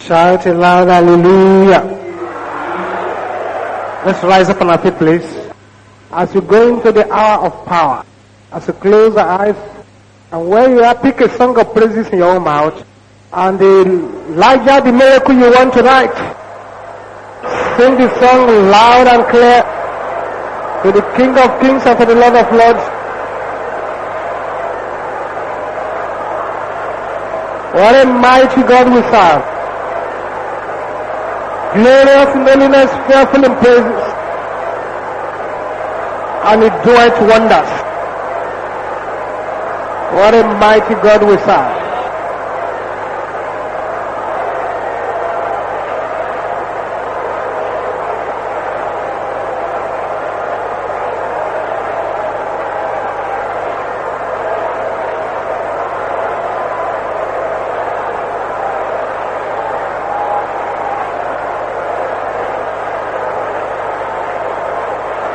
Shout it loud, hallelujah. Let's rise up on our feet, please. As you go into the hour of power, as you close your eyes, and where you are, pick a song of praises in your own mouth, and the larger the miracle you want tonight, sing the song loud and clear to the King of Kings and to the Lord of Lords. What a mighty God we serve. Glorious in holiness, fearful in praises, and it doeth wonders. What a mighty God we serve.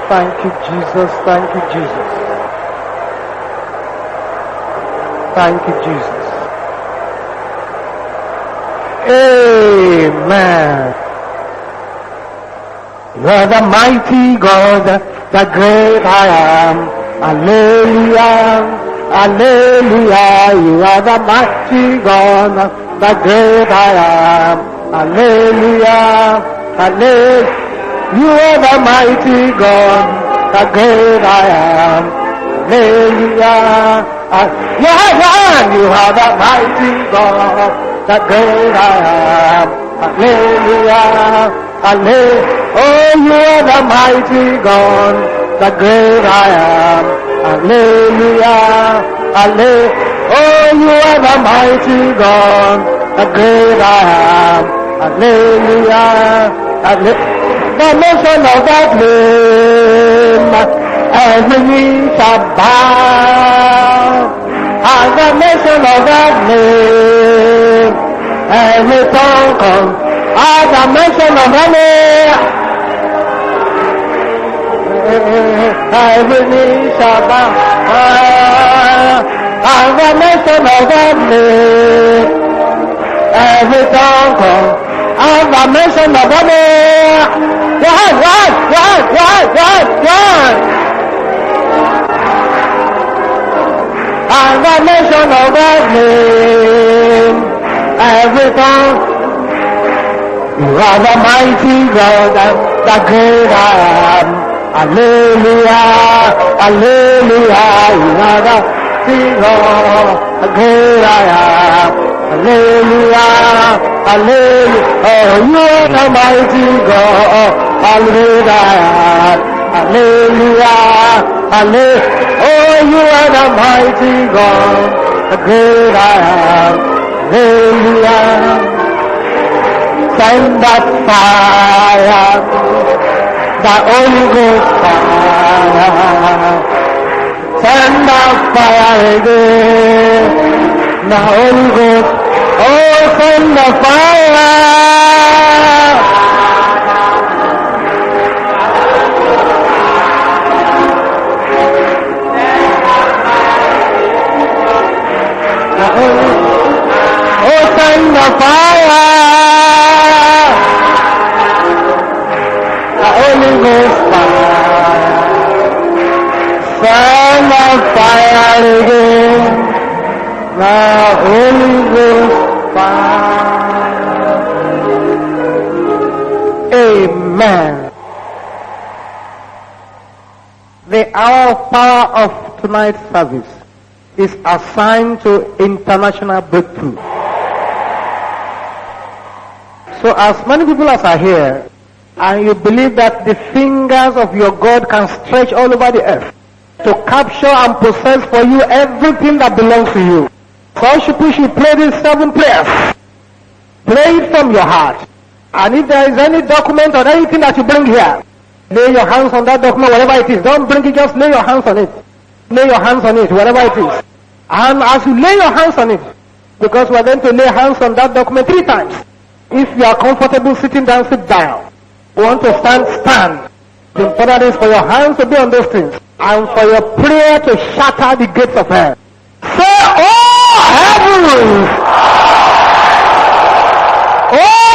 Thank you, Jesus. Thank you, Jesus. Thank you, Jesus. Amen. You are the mighty God, the great I am. Hallelujah. Hallelujah. You are the mighty God, the great I am. Hallelujah. Hallelujah. You are the mighty God, the great I am. Hallelujah. You are the mighty God, the great I am. Hallelujah. Hallelujah. Oh, you are the mighty God, the great I am. Hallelujah. Hallelujah. Oh, you are the mighty God, the great I am. Hallelujah. Hallelujah. The mention of that name, every knee shall bow. At the mention of that name, every tongue comes. At the mention of that name, every knee shall bow. At the mention of that name, every tongue comes. At the mention of that name, run! And the mention of that name, every tongue, you are the mighty God, the great I am. Hallelujah, hallelujah, you are the King of the great I am. Hallelujah, hallelujah, oh, you are the mighty God, hallelujah, hallelujah, hallelujah, oh, you are the mighty God, the great I am, hallelujah. Send that fire, the Holy Ghost fire, send that fire again, the Holy Ghost. Oh, send the fire! Oh, send the fire! The Holy Ghost fire. Send the fire again. The Holy Ghost. Amen. The hour of power of tonight's service is assigned to international breakthrough. So as many people as are here, and you believe that the fingers of your God can stretch all over the earth to capture and possess for you everything that belongs to you. So you should play these 7 prayers. Play it from your heart. And if there is any document or anything that you bring here, lay your hands on that document, whatever it is. Don't bring it, just lay your hands on it. Lay your hands on it, whatever it is. And as you lay your hands on it, because we are going to lay hands on that document 3 times. If you are comfortable sitting down, sit down. You want to stand, stand. The important is for your hands to be on those things. And for your prayer to shatter the gates of hell. Say, oh heavens! Oh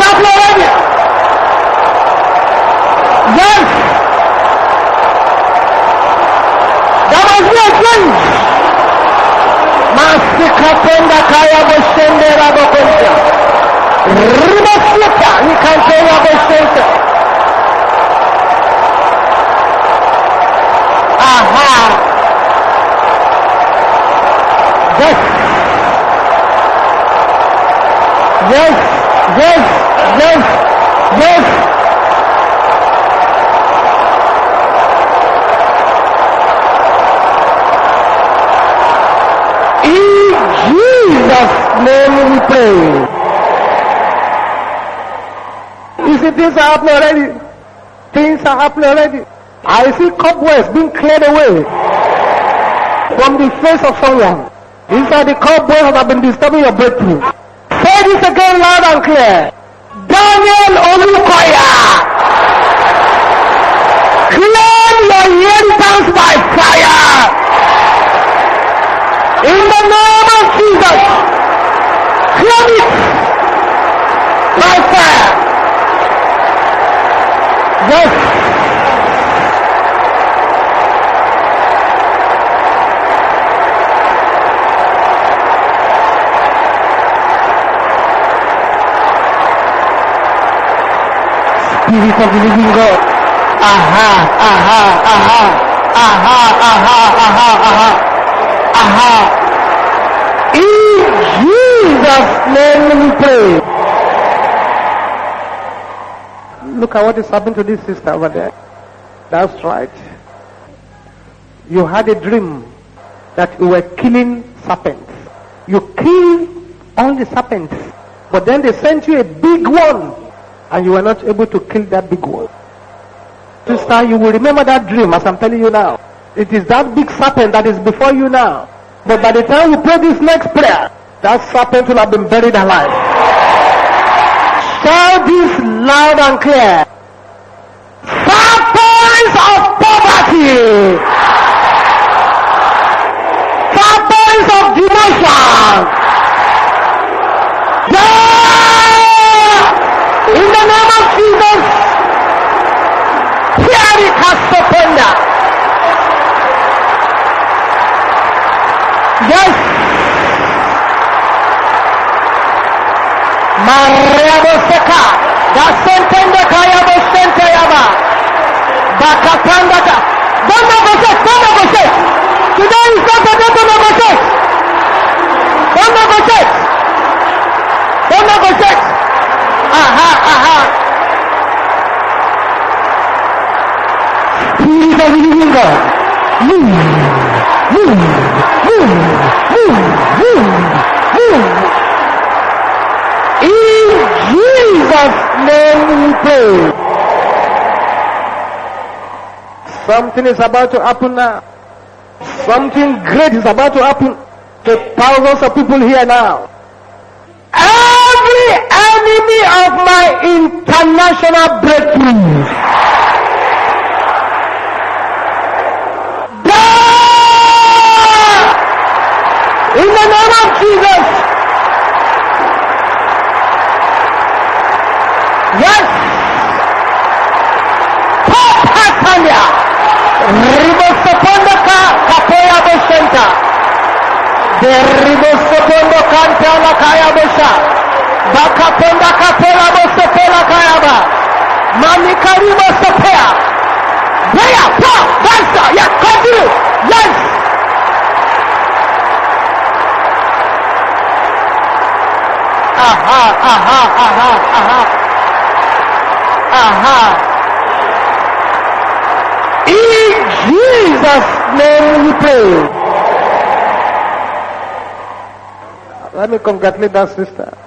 happened already. Yes. There must be a change. Masikapenda kaya boshende rabokonja. Rimasuka nikantoya boshende. Aha. Yes. Yes. Yes. Yes. Yes. In Jesus' name we pray. You see, things are happening already. Things are happening already. I see cobwebs being cleared away from the face of someone. These are the cobwebs that have been disturbing your breakthrough. Say this again loud and clear. Daniel Olukoya, claim your inheritance by fire. In the name of Jesus, claim it by fire. Yes. Spirit of the living God. Aha, aha, aha, aha, aha, aha, aha, aha. In Jesus' name we pray. Look at what is happening to this sister over there. That's right. You had a dream that you were killing serpents. You killed all the serpents, but then they sent you a big one, and you were not able to kill that big one. Sister, you will remember that dream as I'm telling you now. It is that big serpent that is before you now. But by the time you pray this next prayer, that serpent will have been buried alive. Shout this loud and clear. Serpents of poverty. Serpents of demotion. In the name of Jesus, here it has surrendered. Yes. Maria Boseka, the Sentende Kaya Bosente Yaba, Bakatanda, don't negotiate. Today is not a day to negotiate. Don't negotiate. Aha. Spirit of the living God, move. In Jesus' name we pray. Something is about to happen now. Something great is about to happen to thousands of people here now. Every enemy of my international breakthroughs, in the name of Jesus. Yes. Papatanya. Ribosopondo kapoya bosenta. The ribosopondo kantala kaya bosha. Bakaponda kapola bosopola kaya ba. Manikari bosopea. Prayer, dancer, yeah, continue. Yes. Aha. In Jesus' name we pray. Let me congratulate that sister.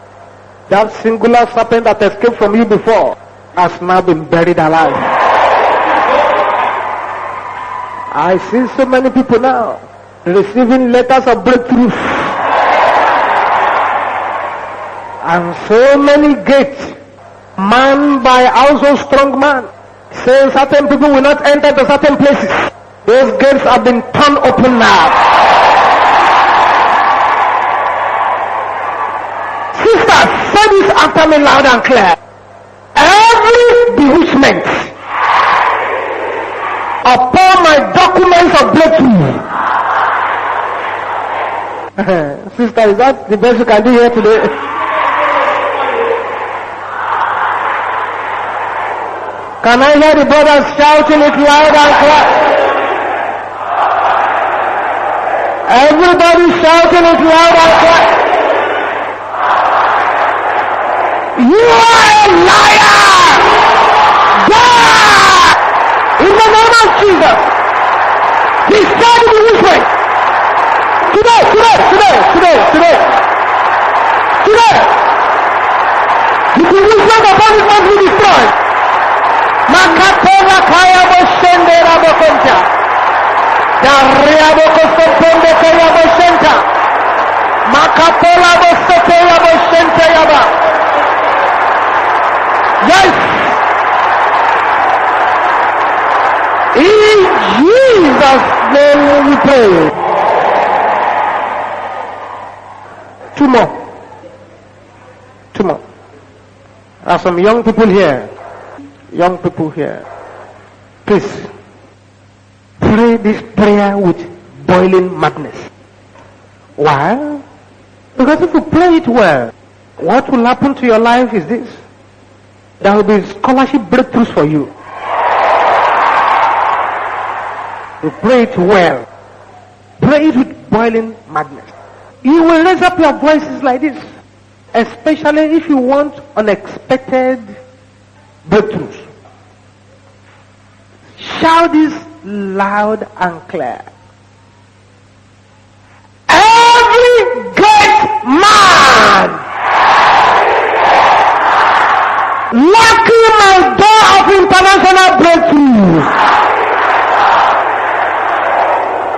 That singular serpent that escaped from you before has now been buried alive. I see so many people now receiving letters of breakthrough. And so many gates manned by also strong man, saying certain people will not enter to certain places. Those gates have been torn open now. Sister, say this after me loud and clear. bewitchment upon my documents of breakthrough. Sister, is that the best you can do here today? Can I hear the brothers shouting it loud and clear? Everybody shouting it loud and clear. You are a liar! Die! In the name of Jesus. He said it this way. Today. The bewitchment upon his must be destroyed. Makatola kaya boshende rabokonta. Daria bokosoponde kaya boshenta. Makatola bosote ya boshente yaba. Yes. In Jesus' name we pray. Two more. There are some young people here. Please pray this prayer with boiling madness. Why? Because if you pray it well, what will happen to your life is this. There will be scholarship breakthroughs for you. You pray it well. Pray it with boiling madness. You will raise up your voices like this. Especially if you want unexpected breakthroughs. Shout this loud and clear. Every great man locking my door of international breakthrough.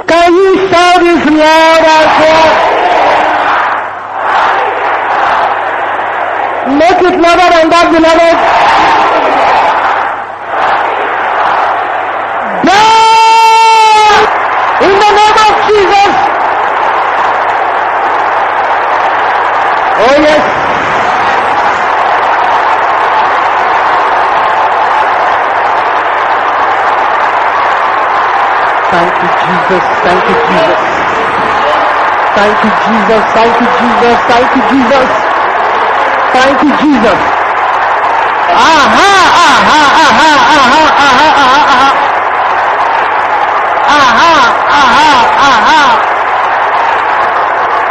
Can you shout this loud and clear? Make it louder than that, beloved. In the name of Jesus. Oh yes. Thank you, Jesus. Thank you, Jesus. Thank you, Jesus. Thank you, Jesus. Thank you, Jesus. Thank you, Jesus. Aha.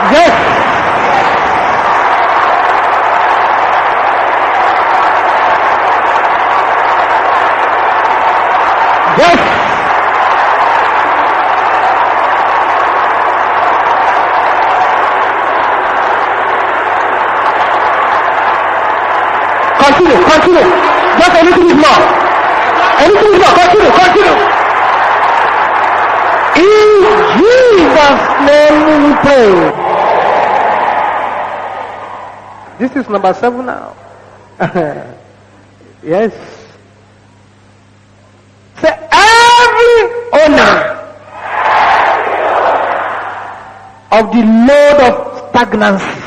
Yes. Yes. Continue. Just a little bit more. Continue. In Jesus' name we pray. This is number 7 now. Yes. Say, every owner of the load of stagnancy,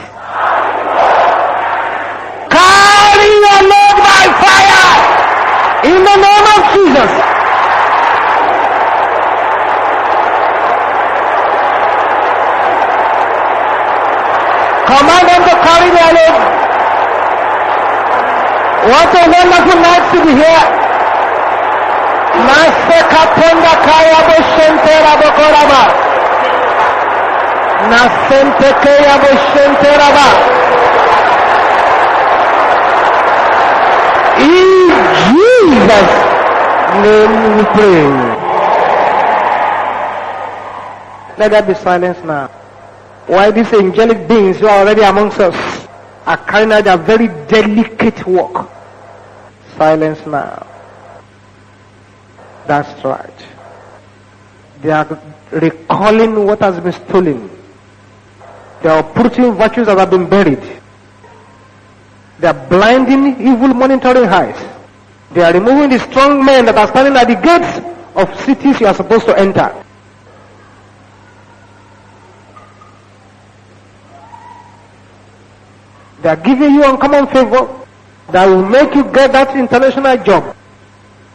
carry your load by fire in the name of Jesus. Command them to carry their load. What a wonderful night to be here. Nasekaponda kaya boshentera bokoraba. Nasente kaya boshentera ba. In Jesus' name we pray. Let there be silence now. Why these angelic beings who are already amongst us are carrying out their very delicate work. Silence now. That's right. They are recalling what has been stolen. They are uprooting virtues that have been buried. They are blinding evil monitoring eyes. They are removing the strong men that are standing at the gates of cities you are supposed to enter. They are giving you uncommon favor that will make you get that international job.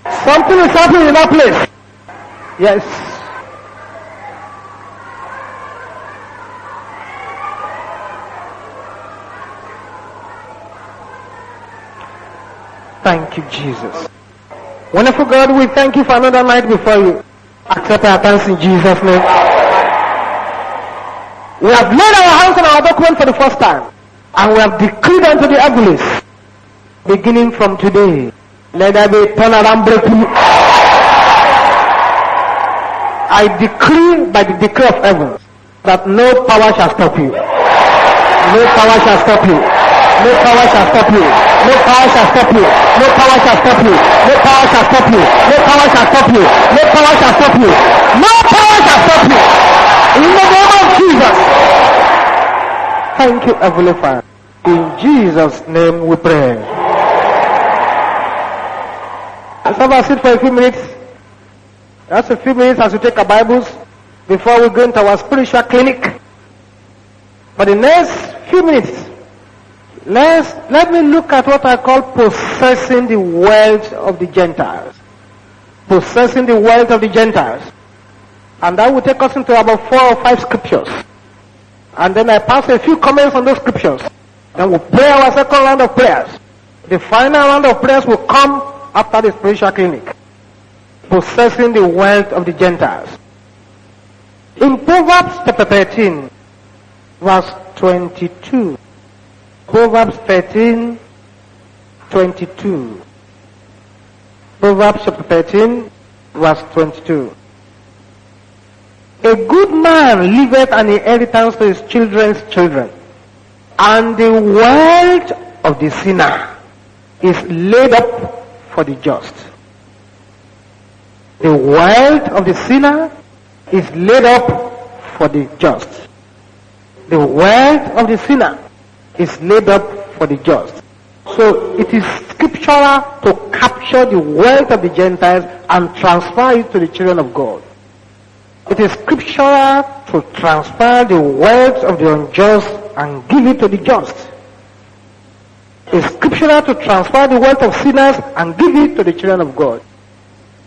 Something is happening in that place. Yes. Thank you, Jesus. Wonderful God, we thank you for another night before you. Accept our thanks in Jesus' name. We have laid our hands on our document for the first time, and we have decreed unto the heavens, beginning from today, let there be a turnaround breakthrough. I decree by the decree of heaven that no power shall stop you. No power shall stop you. No power shall stop you. No power shall stop you. No power shall stop you. No power shall stop you. No power shall stop you. No power shall stop you. No power shall stop you. In the name of Jesus. Thank you, Heavenly Father. In Jesus' name we pray. Let's have a seat for a few minutes. Just a few minutes as we take our Bibles before we go into our spiritual clinic. For the next few minutes, let me look at what I call possessing the wealth of the Gentiles. Possessing the wealth of the Gentiles. And that will take us into about 4 or 5 scriptures. And then I pass a few comments on those scriptures. Then we'll pray our second round of prayers. The final round of prayers will come after the spiritual clinic. Possessing the wealth of the Gentiles. In Proverbs chapter 13, verse 22. Proverbs 13, 22. Proverbs chapter 13, verse 22. A good man leaveth an inheritance to his children's children, and the wealth of the sinner is laid up for the just. The wealth of the sinner is laid up for the just. The wealth of the sinner is laid up for the just. So it is scriptural to capture the wealth of the Gentiles and transfer it to the children of God. It is scriptural to transfer the wealth of the unjust and give it to the just. It is scriptural to transfer the wealth of sinners and give it to the children of God.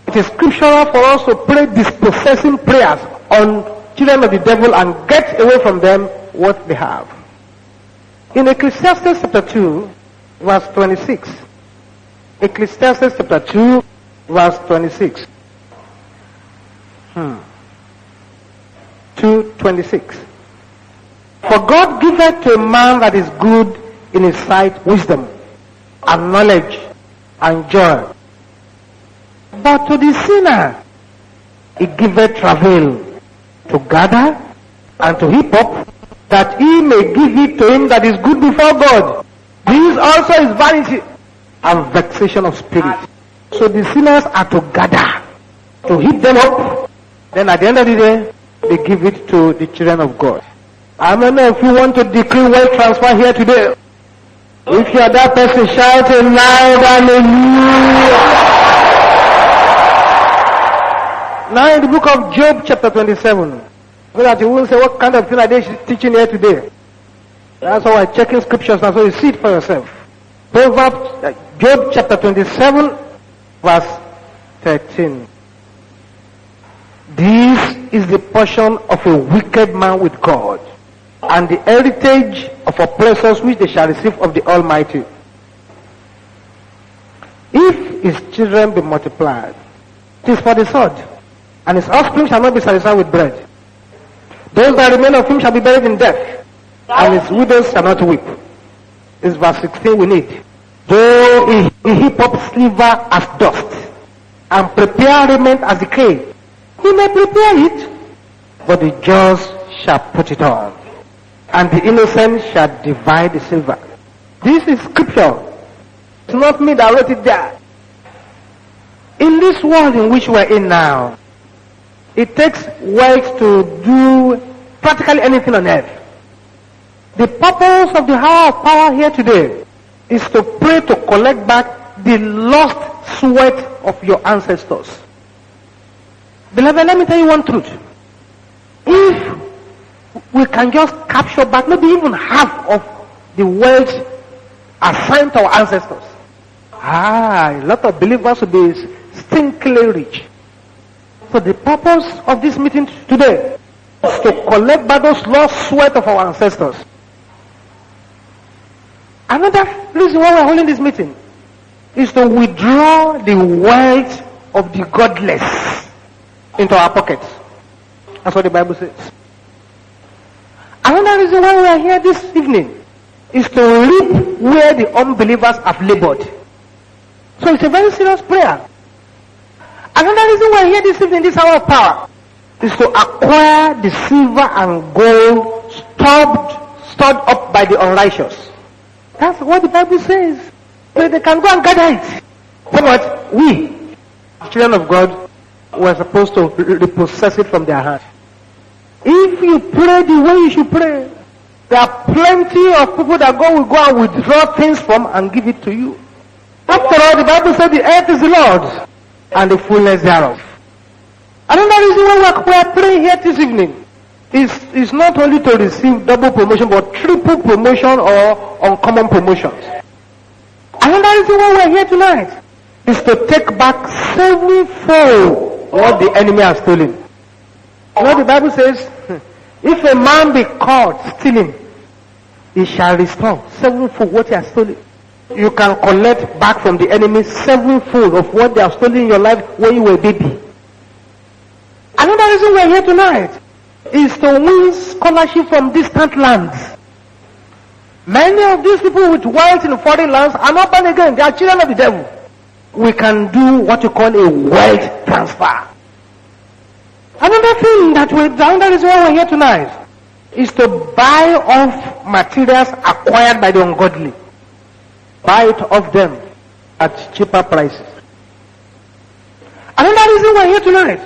It is scriptural for us to pray dispossessing prayers on children of the devil and get away from them what they have. In Ecclesiastes chapter 2, verse 26. Ecclesiastes chapter 2, verse 26. 2:26. For God giveth to a man that is good in his sight wisdom, and knowledge, and joy. But to the sinner, he giveth travail to gather and to heap up, that he may give it to him that is good before God. This also is vanity and vexation of spirit. So the sinners are to gather, to heap them up, then at the end of the day, they give it to the children of God. I don't know if you want to decree wealth transfer here today. If you are that person, shout a loud hallelujah. Now in the book of Job chapter 27, so that you will say, what kind of thing are they teaching here today? That's how I'm checking scriptures, and so you see it for yourself. Proverbs, Job chapter 27, verse 13. This is the portion of a wicked man with God, and the heritage of oppressors which they shall receive of the Almighty. If his children be multiplied, it is for the sword, and his offspring shall not be satisfied with bread. Those that remain of him shall be buried in death, and his widows shall not weep. This is verse 16 we need. Though he heap up silver as dust, and prepare raiment as decay, he may prepare it, but the just shall put it on, and the innocent shall divide the silver. This is scripture. It's not me that wrote it there. In this world in which we're in now, it takes wealth to do practically anything on earth. The purpose of the hour of power here today is to pray to collect back the lost sweat of your ancestors. Beloved, let me tell you one truth. If we can just capture back maybe even half of the wealth assigned to our ancestors, a lot of believers will be distinctly rich. So the purpose of this meeting today is to collect by those lost sweat of our ancestors. Another reason why we're holding this meeting is to withdraw the wealth of the godless into our pockets. That's what the Bible says. Another reason why we are here this evening is to reap where the unbelievers have labored. So it's a very serious prayer. Another reason we are here this evening, this hour of power, is to acquire the silver and gold stored up by the unrighteous. That's what the Bible says. So they can go and gather it. So what? We, children of God, were supposed to repossess it from their hands. If you pray the way you should pray, there are plenty of people that God will go and withdraw things from and give it to you. After all, the Bible said the earth is the Lord's and the fullness thereof. Another reason why we are praying here this evening is not only to receive double promotion but triple promotion or uncommon promotions. Another reason why we are here tonight is to take back sevenfold what the enemy has stolen. You know the Bible says, if a man be caught stealing, he shall restore sevenfold what he has stolen. You can collect back from the enemy sevenfold of what they have stolen in your life when you were a baby. Another reason we are here tonight is to win scholarship from distant lands. Many of these people with wealth in foreign lands are not born again. They are children of the devil. We can do what you call a wealth transfer. Another thing another reason why we are here tonight is to buy off materials acquired by the ungodly. Buy it off them at cheaper prices. Another reason we are here tonight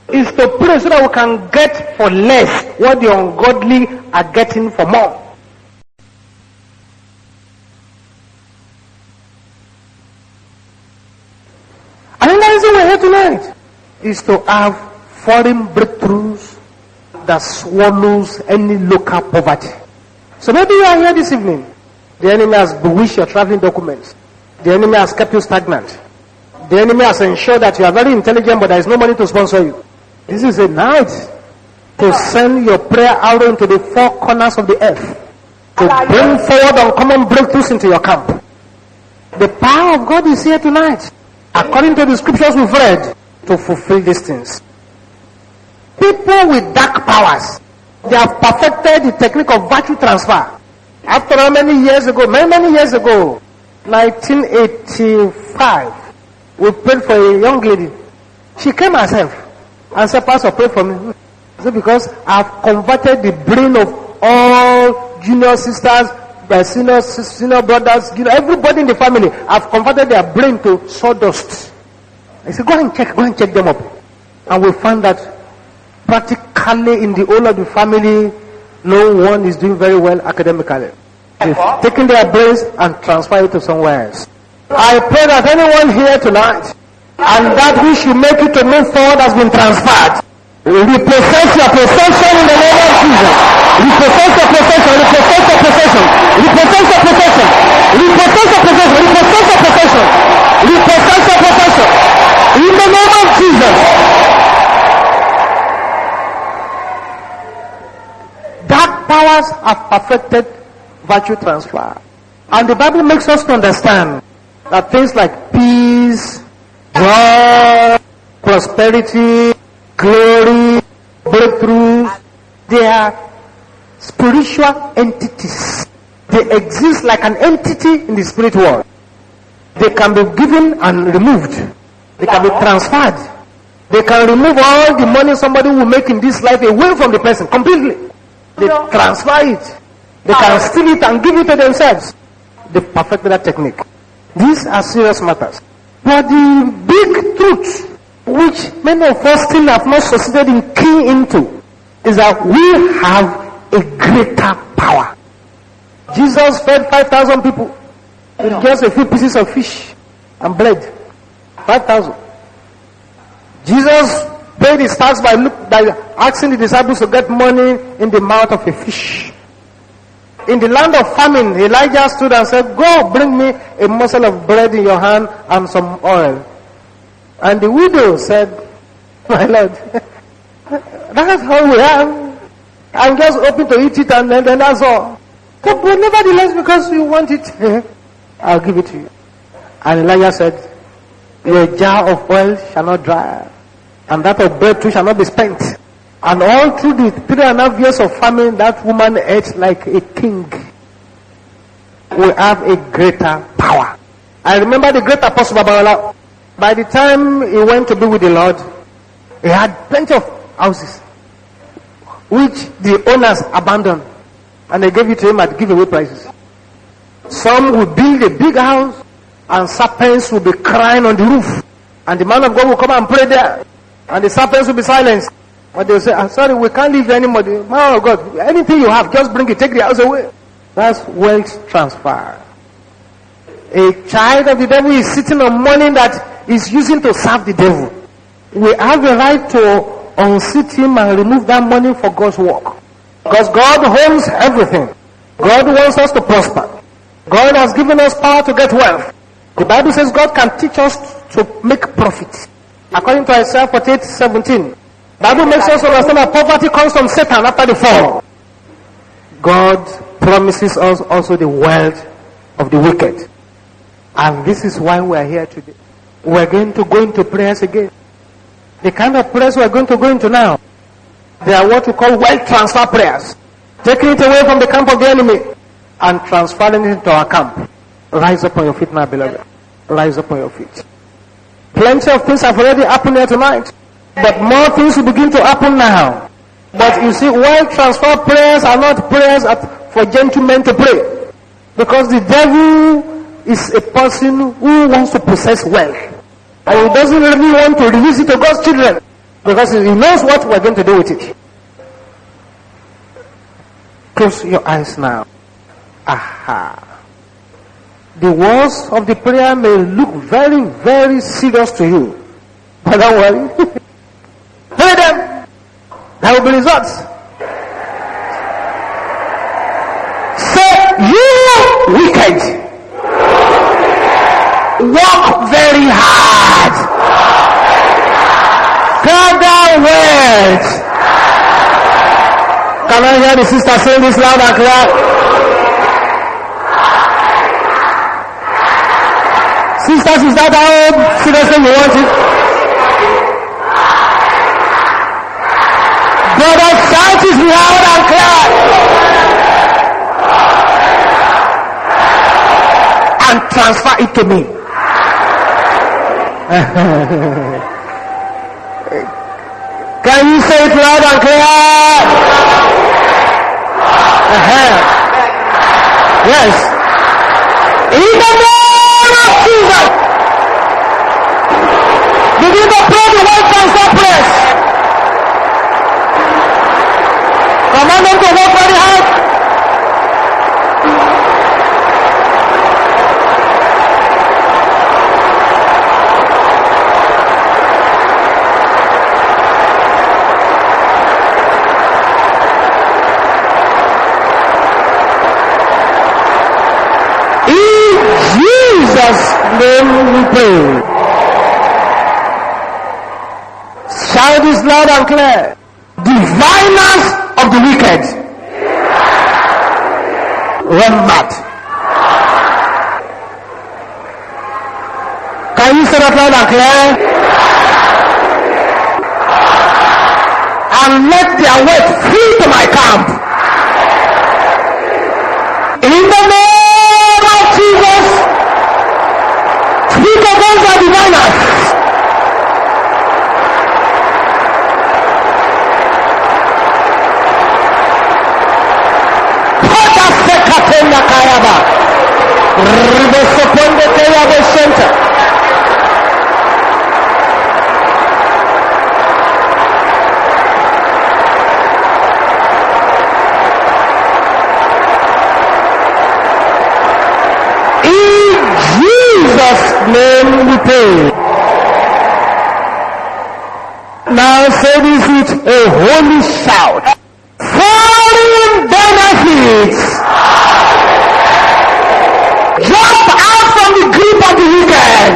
is to pray so that we can get for less what the ungodly are getting for more. Another reason we are here tonight is to have foreign breakthroughs that swallows any local poverty. So maybe you are here this evening. The enemy has bewitched your traveling documents. The enemy has kept you stagnant. The enemy has ensured that you are very intelligent but there is no money to sponsor you. This is a night to send your prayer out into the four corners of the earth. To bring forward uncommon breakthroughs into your camp. The power of God is here tonight, according to the scriptures we've read, to fulfill these things. People with dark powers, they have perfected the technique of virtue transfer. After how many years ago, many years ago, 1985, we prayed for a young lady. She came herself and said, Pastor, pray for me. I said, because I've converted the brain of all junior sisters, senior brothers, everybody in the family. I've converted their brain to sawdust. I said, go and check them up. And we found that practically in the whole of the family, no one is doing very well academically. They've taken their brains and transferred it to somewhere else. I pray that anyone here tonight, and that we should make it to move forward has been transferred. Repossess your possession in the name of Jesus. Repossess your possession. Repossess your possession. Repossess your possession. Repossess your possession. Repossess your possession. Repossess your possession. In the name of Jesus. Dark powers have perfected virtue transfer. And the Bible makes us to understand that things like peace, joy, prosperity, glory, breakthrough, they are spiritual entities. They exist like an entity in the spirit world. They can be given and removed. They can be transferred. They can remove all the money somebody will make in this life away from the person completely. They transfer it. They can steal it and give it to themselves. They perfect that technique. These are serious matters. But the big truth, which many of us still have not succeeded in keying into, is that we have a greater power. Jesus fed 5,000 people with just a few pieces of fish and bread. 5,000. Jesus paid his tax by asking the disciples to get money in the mouth of a fish. In the land of famine, Elijah stood and said, go bring me a morsel of bread in your hand and some oil. And the widow said, my Lord, that's how we are. I'm just hoping to eat it and then that's all. But nevertheless, because you want it, I'll give it to you. And Elijah said, your jar of oil shall not dry, and that of bread too shall not be spent. And all through the 3.5 years of famine, that woman ate like a king. We have a greater power. I remember the great apostle Babalola. By the time he went to be with the Lord, he had plenty of houses, which the owners abandoned, and they gave it to him at giveaway prices. Some will build a big house, and serpents will be crying on the roof, and the man of God will come and pray there, and the serpents will be silenced. But they will say, sorry, we can't leave anymore. Man of God, anything you have, just bring it, take the house away. That's wealth transfer. A child of the devil is sitting on money that is using to serve the devil. We have the right to unseat him and remove that money for God's work. Because God owns everything. God wants us to prosper. God has given us power to get wealth. The Bible says God can teach us to make profit. According to Isaiah 48:17. The Bible makes us understand that poverty comes from Satan after the fall. God promises us also the wealth of the wicked. And this is why we are here today. We are going to go into prayers again. The kind of prayers we are going to go into now, they are what we call wealth transfer prayers. Taking it away from the camp of the enemy and transferring it into our camp. Rise up on your feet, my beloved. Rise up on your feet. Plenty of things have already happened here tonight, but more things will begin to happen now. But you see, wealth transfer prayers are not prayers for gentlemen to pray, because the devil is a person who wants to possess wealth, and he doesn't really want to release it to God's children, because he knows what we're going to do with it. Close your eyes now. Aha. The words of the prayer may look very, very serious to you, but don't worry. Pray them. There will be results. Say, you wicked, work very hard, gather wealth. Can I hear the sister saying this loud and clear? Sisters, is that how seriously you want it? Brother, shout it loud and clear. And transfer it to me. Can you say it loud and clear? Yes. In the name of Jesus. Begin to pray the wealth transfer prayers. Command them to work very hard. Name we pray. Shout this loud and clear. Diviners of the wicked, run mad. Can you say that loud and clear? And let their wealth flee to my camp. In the name of Jesus. Speak against the diviners. Pada sekatenda kayaba. Ribesoponde kayaba center. Name we pray. Now say this with a holy shout. Foreign benefits jump out from the grip of the wicked.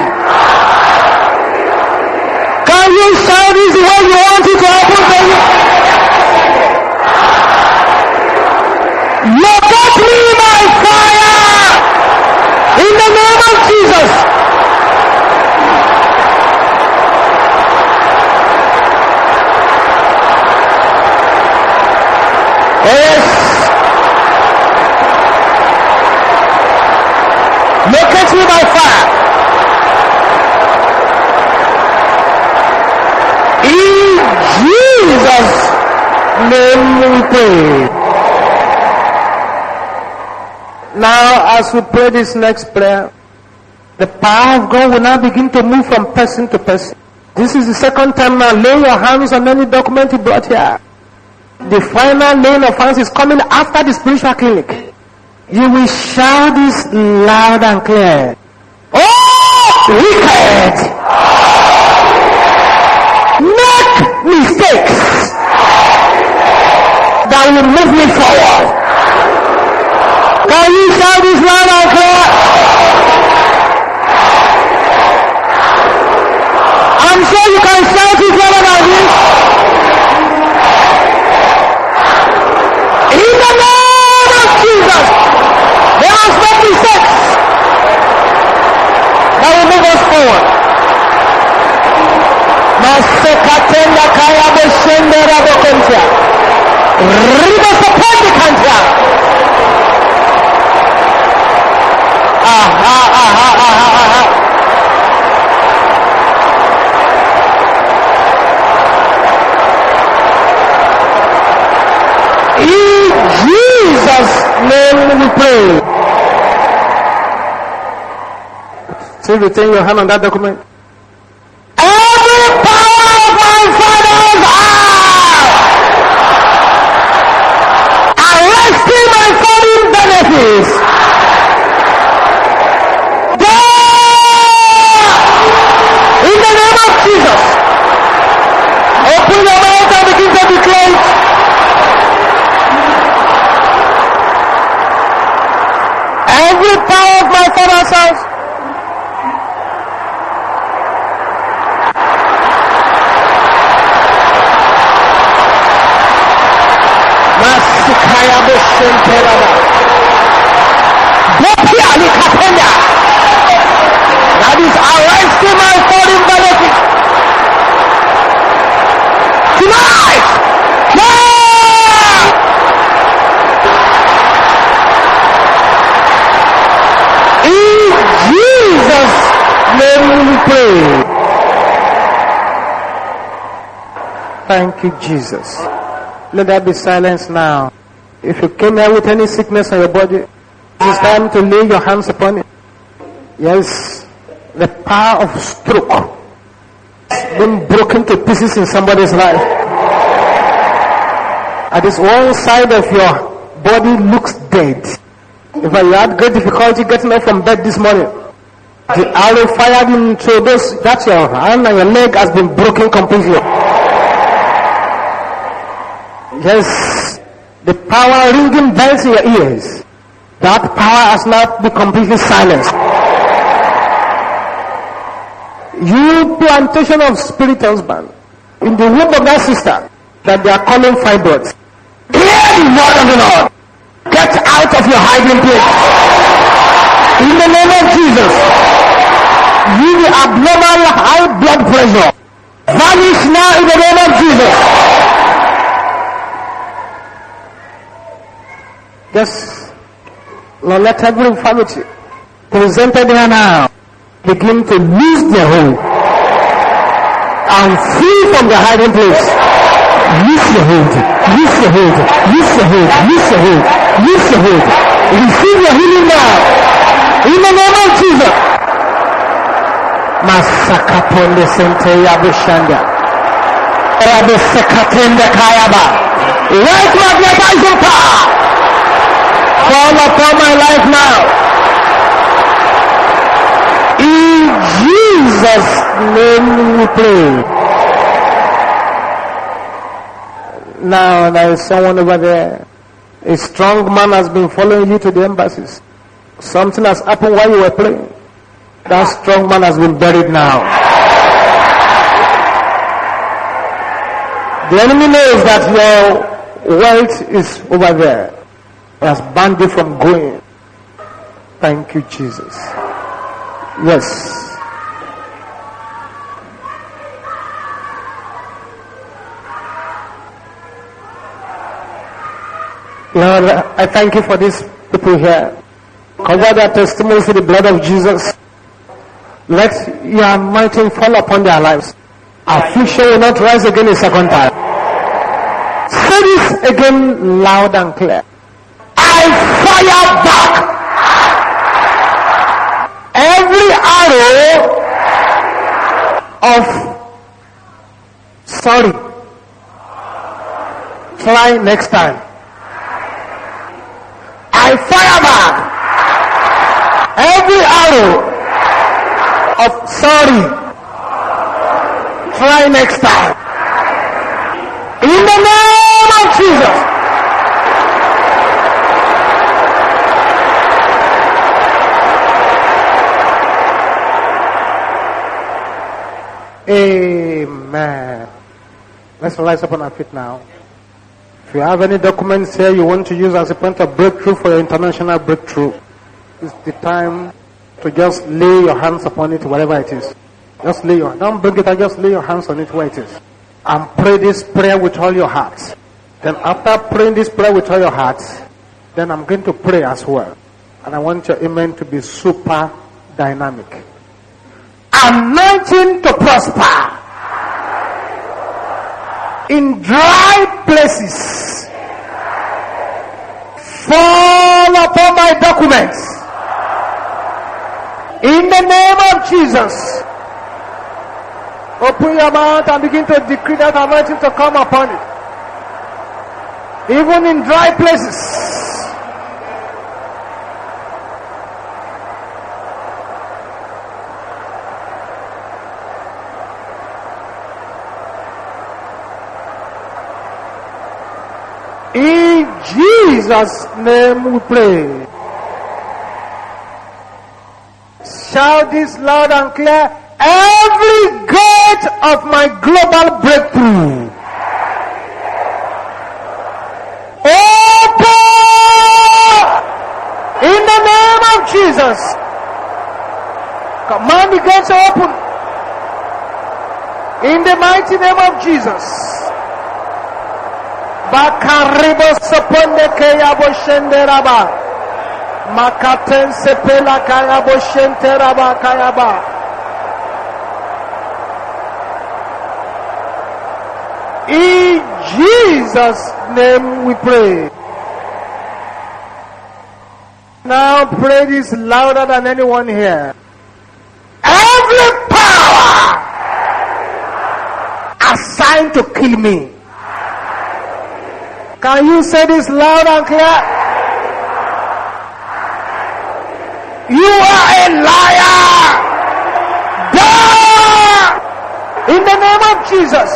Locate me by fire. In Jesus' name we pray. Now, as we pray this next prayer, the power of God will now begin to move from person to person. This is the second time now. Lay your hands on any document you brought here. The final laying of hands is coming after the spiritual clinic. You will shout this loud and clear. Oh, wicked! Make mistakes that will move me forward. Can you shout this loud and clear? I'm sure you can shout it louder than this. In the name of Jesus, there are no mistakes that will move us forward. Masekatenda kaya boshende rabo kontia. Ribo sopondi kantia. Aha, aha, aha, aha. In Jesus' name we pray. Still retain your hand on that document. Every power of my father's house, arresting my foreign benefits. In the name of Jesus, open your mouth and begin to declare it. Every power of my father's house, Masikaya Bosenterada, Bopiali Kapenda, that is arresting my foreign benefit. Tonight, in Jesus' name we pray. Thank you, Jesus. Let there be silence now. If you came here with any sickness on your body, it's time to lay your hands upon it. Yes, the power of stroke has been broken to pieces in somebody's life. At this one side of your body looks dead. In fact, you had great difficulty getting up from bed this morning. The arrow fired into those, that's your hand and your leg has been broken completely. Yes, the power ringing bells in your ears, that power has now been completely silenced. You plantation of spirit husband in the womb of that sister that they are calling fibroids, hear the word of the Lord. Get out of your hiding place. In the name of Jesus, you the abnormal high blood pressure, vanish now in the name of Jesus. Yes, Lord, let every infirmity presented here now begin to lose their hold and free from the hiding place. Loose your hold, loose your hold, loose your hold, loose your hold, loose your hold. Receive your healing now. In the name of Jesus. Masakaponde sente yabushanda. Rabe sekatende kayaba. Right magnetizing power. Fall upon my life now. In Jesus' name we pray. Now there is someone over there. A strong man has been following you to the embassies. Something has happened while you were praying. That strong man has been buried now. The enemy knows that your wealth is over there. He has banned you from going. Thank you, Jesus. Yes. Lord, I thank you for these people here. Cover their testimonies with the blood of Jesus. Let your anointing fall upon their lives. Affliction will not rise again a second time. Say this again loud and clear. I fire back every arrow of sorry. Fly next time. I fire back every arrow of sorry. Fly next time. In the name of Jesus. Amen. Let's rise up on our feet now. If you have any documents here you want to use as a point of breakthrough for your international breakthrough, it's the time to just lay your hands upon it, wherever it is. Just lay your, don't bring it out, just lay your hands on it where it is. And pray this prayer with all your heart. Then after praying this prayer with all your heart, then I'm going to pray as well. And I want your amen to be super dynamic. Anointing to prosper in dry places. Fall upon my documents. In the name of Jesus. Open your mouth and begin to decree that anointing to come upon it. Even in dry places. In Jesus' name we pray. Shout this loud and clear. Every gate of my global breakthrough, open in the name of Jesus. Command the gates to open in the mighty name of Jesus. Bakaribo soponde kayabo shenderaba. Makaten sepela kayabo shenteraba kayaba. In Jesus' name we pray. Now pray this louder than anyone here. Every power assigned to kill me. Can you say this loud and clear? You are a liar. Die! In the name of Jesus.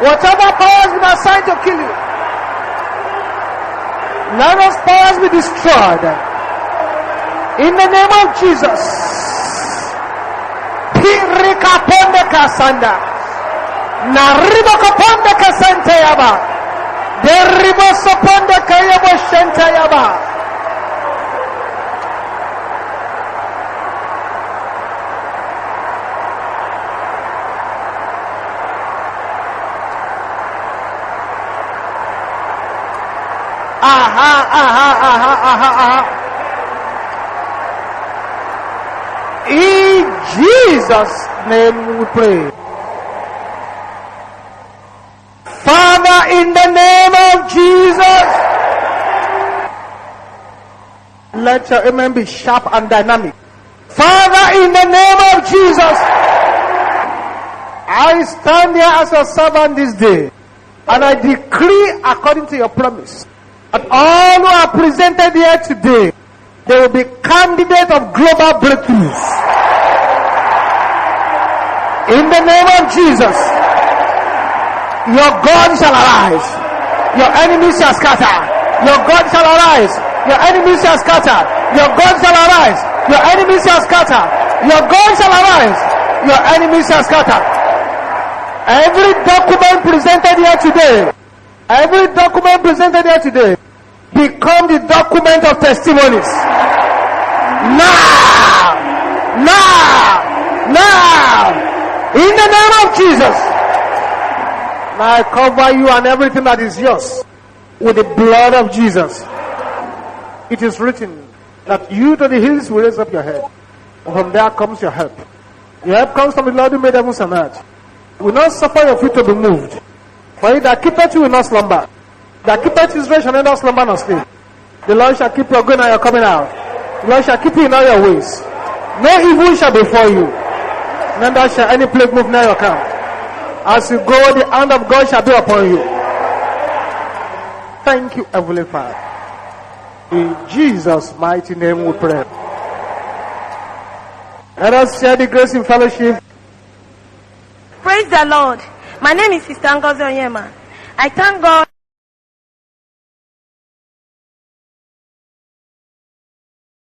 Whatever power has been assigned to kill you, let those powers be destroyed. In the name of Jesus. Pirika ponde kasanda. Naribo kaponde kasante yaba. Deribo soponde kayabo shente yaba. In Jesus' name we pray. Father, in the name of Jesus, let your amen be sharp and dynamic. Father, in the name of Jesus, I stand here as a servant this day, and I decree according to your promise, and all who are presented here today, they will be candidates of global breakthroughs. In the name of Jesus, your God shall arise. Your enemies shall scatter. Your God shall arise. Your enemies shall scatter. Your God shall arise. Your enemies shall scatter. Your God shall arise. Your enemies shall scatter. Every document presented here today, become the document of testimonies. Now! In the name of Jesus. Now I cover you and everything that is yours with the blood of Jesus. It is written, that you to the hills will raise up your head. From there comes your help. Your help comes from the Lord who made heavens and earth. You will not suffer your feet to be moved. For he that keepeth you will not slumber. That keepeth Israel shall neither slumber nor sleep. The Lord shall keep your going and your coming out. The Lord shall keep you in all your ways. No evil shall befall you. Neither shall any plague move near your camp. As you go, the hand of God shall be upon you. Thank you, Heavenly Father. In Jesus' mighty name we pray. Let us share the grace in fellowship. Praise the Lord. My name is Sister Ngozi Onyema. I thank God.